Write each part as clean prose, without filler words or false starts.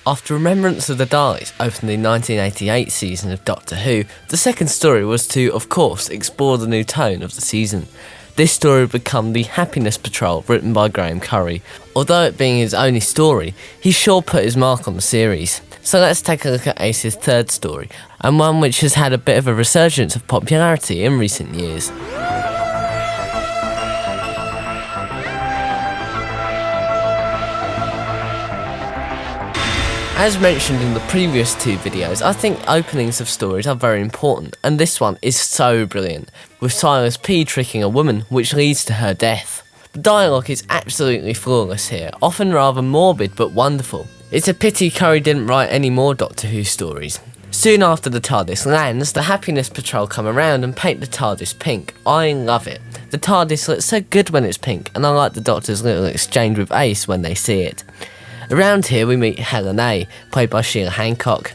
After Remembrance of the Daleks opened the 1988 season of Doctor Who, the second story was to, of course, explore the new tone of the season. This story would become The Happiness Patrol, written by Graham Curry. Although it being his only story, he sure put his mark on the series. So let's take a look at Ace's third story, and one which has had a bit of a resurgence of popularity in recent years. As mentioned in the previous two videos, I think openings of stories are very important, and this one is so brilliant, with Silas P tricking a woman which leads to her death. The dialogue is absolutely flawless here, often rather morbid but wonderful. It's a pity Curry didn't write any more Doctor Who stories. Soon after the TARDIS lands, the Happiness Patrol come around and paint the TARDIS pink. I love it. The TARDIS looks so good when it's pink, and I like the Doctor's little exchange with Ace when they see it. Around here we meet Helen A, played by Sheila Hancock.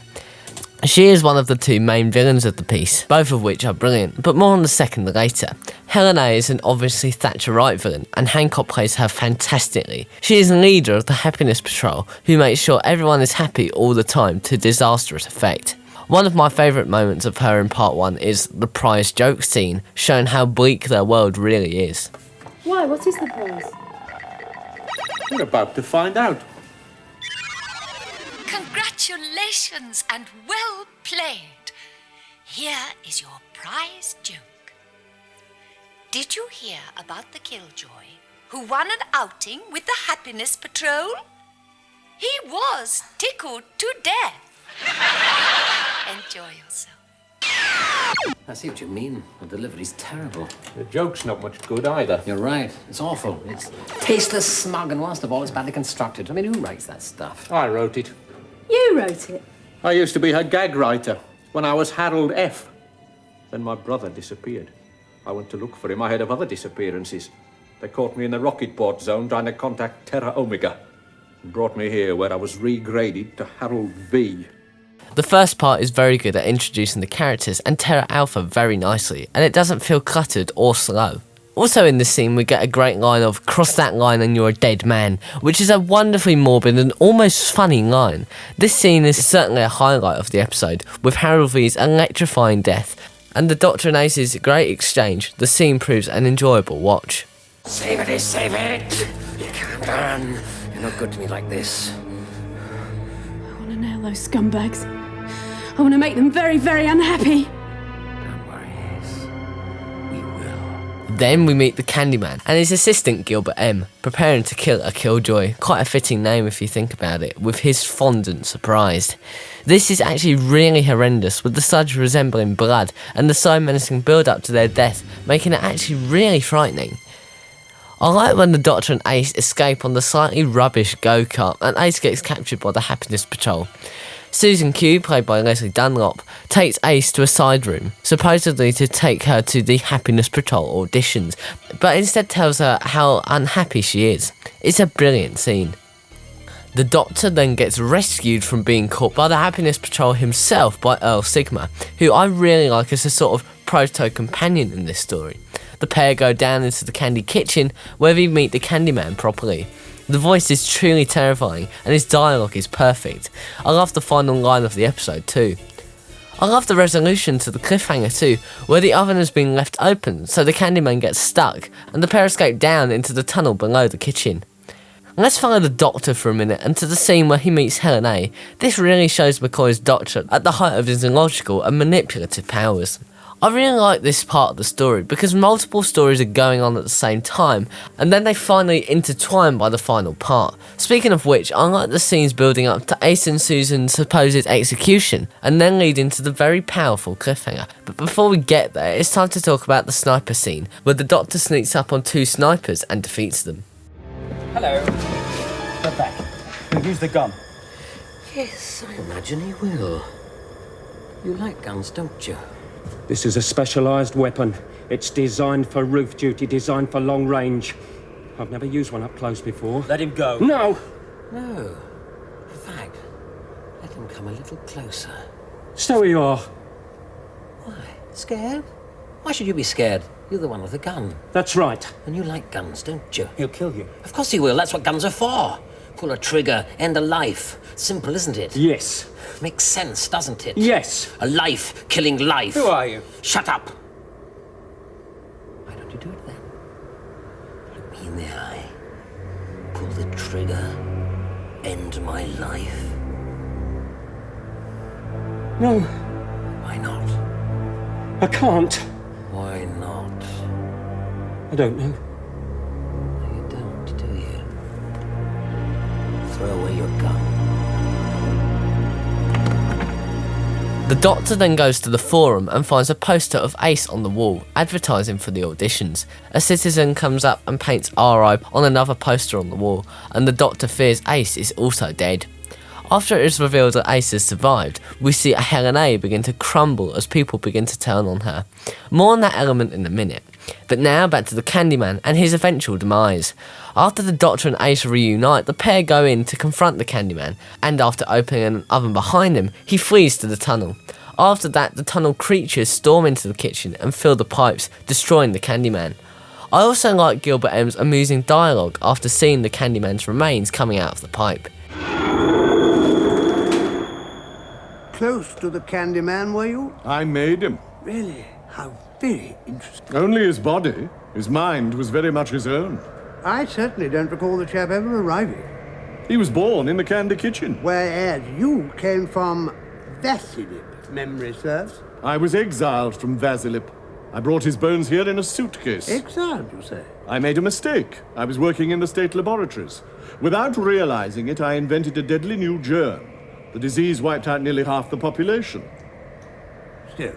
She is one of the two main villains of the piece, both of which are brilliant, but more on the second later. Helen A is an obviously Thatcher Wright villain, and Hancock plays her fantastically. She is the leader of the Happiness Patrol, who makes sure everyone is happy all the time to disastrous effect. One of my favourite moments of her in part 1 is the prize joke scene, showing how bleak their world really is. Why? What is the prize? We're about to find out. Congratulations and well played. Here is your prize joke. Did you hear about the Killjoy who won an outing with the Happiness Patrol? He was tickled to death. Enjoy yourself. I see what you mean. The delivery's terrible. The joke's not much good either. You're right. It's awful. It's tasteless, smug, and worst of all, it's badly constructed. I mean, who writes that stuff? I wrote it. You wrote it? I used to be her gag writer when I was Harold F. Then my brother disappeared. I went to look for him ahead of other disappearances. They caught me in the rocket port zone trying to contact Terra Omega and brought me here where I was regraded to Harold V. The first part is very good at introducing the characters and Terra Alpha very nicely, and it doesn't feel cluttered or slow. Also in this scene we get a great line of "cross that line and you're a dead man," which is a wonderfully morbid and almost funny line. This scene is certainly a highlight of the episode, with Harold V's electrifying death, and the Doctor and Ace's great exchange. The scene proves an enjoyable watch. Save it, save it! You can't run. You're not good to me like this. I want to nail those scumbags. I want to make them very, very unhappy. Don't worry, Ace. We will. Then we meet the Candyman and his assistant Gilbert M, preparing to kill a Killjoy. Quite a fitting name if you think about it, with his fondant surprised. This is actually really horrendous, with the sludge resembling blood and the slow menacing build up to their death, making it actually really frightening. I like when the Doctor and Ace escape on the slightly rubbish go-kart and Ace gets captured by the Happiness Patrol. Susan Q, played by Leslie Dunlop, takes Ace to a side room, supposedly to take her to the Happiness Patrol auditions, but instead tells her how unhappy she is. It's a brilliant scene. The Doctor then gets rescued from being caught by the Happiness Patrol himself by Earl Sigmar, who I really like as a sort of proto-companion in this story. The pair go down into the Candy Kitchen, where we meet the Candyman properly. The voice is truly terrifying, and his dialogue is perfect. I love the final line of the episode too. I love the resolution to the cliffhanger too, where the oven has been left open so the Candyman gets stuck, and the pair escape down into the tunnel below the kitchen. Let's follow the Doctor for a minute and to the scene where he meets Helen A. This really shows McCoy's Doctor at the height of his illogical and manipulative powers. I really like this part of the story because multiple stories are going on at the same time, and then they finally intertwine by the final part. Speaking of which, I like the scenes building up to Ace and Susan's supposed execution, and then leading to the very powerful cliffhanger. But before we get there, it's time to talk about the sniper scene, where the Doctor sneaks up on two snipers and defeats them. Hello. We're back. We'll use the gun. Yes, I imagine he will. You like guns, don't you? This is a specialised weapon. It's designed for roof duty, designed for long range. I've never used one up close before. Let him go. No! No. In fact, let him come a little closer. So you are. Why? Scared? Why should you be scared? You're the one with the gun. That's right. And you like guns, don't you? He'll kill you. Of course he will. That's what guns are for. Pull a trigger, end a life. Simple, isn't it? Yes. Makes sense, doesn't it? Yes. A life killing life. Who are you? Shut up. Why don't you do it then? Look me in the eye. Pull the trigger. End my life. No, Why not? I can't. Why not? I don't know. You don't, do you? Throw away your gun. The Doctor then goes to the forum and finds a poster of Ace on the wall, advertising for the auditions. A citizen comes up and paints RI on another poster on the wall, and the Doctor fears Ace is also dead. After it is revealed that Ace has survived, we see Helena begin to crumble as people begin to turn on her. More on that element in a minute. But now back to the Candyman and his eventual demise. After the Doctor and Ace reunite, the pair go in to confront the Candyman, and after opening an oven behind him, he flees to the tunnel. After that, the tunnel creatures storm into the kitchen and fill the pipes, destroying the Candyman. I also like Gilbert M's amusing dialogue after seeing the Candyman's remains coming out of the pipe. Close to the Candyman, were you? I made him. Really? How very interesting. Only his body. His mind was very much his own. I certainly don't recall the chap ever arriving. He was born in the Candy Kitchen. Whereas you came from Vasilip, if memory serves. I was exiled from Vasilip. I brought his bones here in a suitcase. Exiled, you say? I made a mistake. I was working in the state laboratories. Without realizing it, I invented a deadly new germ. The disease wiped out nearly half the population. Still,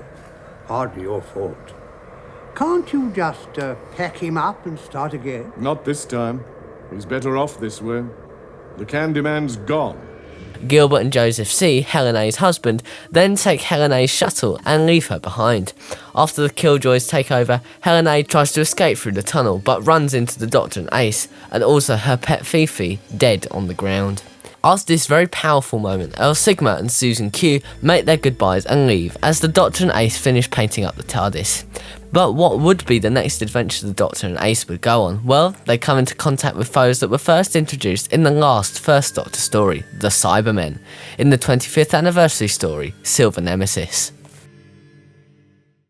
hardly your fault. Can't you just pack him up and start again? Not this time. He's better off this way. The Candyman's gone. Gilbert and Joseph C., Helena's husband, then take Helena's shuttle and leave her behind. After the Killjoys take over, Helena tries to escape through the tunnel but runs into the Doctor and Ace, and also her pet Fifi, dead on the ground. After this very powerful moment, Sigmar and Susan Q make their goodbyes and leave as the Doctor and Ace finish painting up the TARDIS. But what would be the next adventure the Doctor and Ace would go on? Well, they come into contact with foes that were first introduced in the last First Doctor story, the Cybermen, in the 25th anniversary story, Silver Nemesis.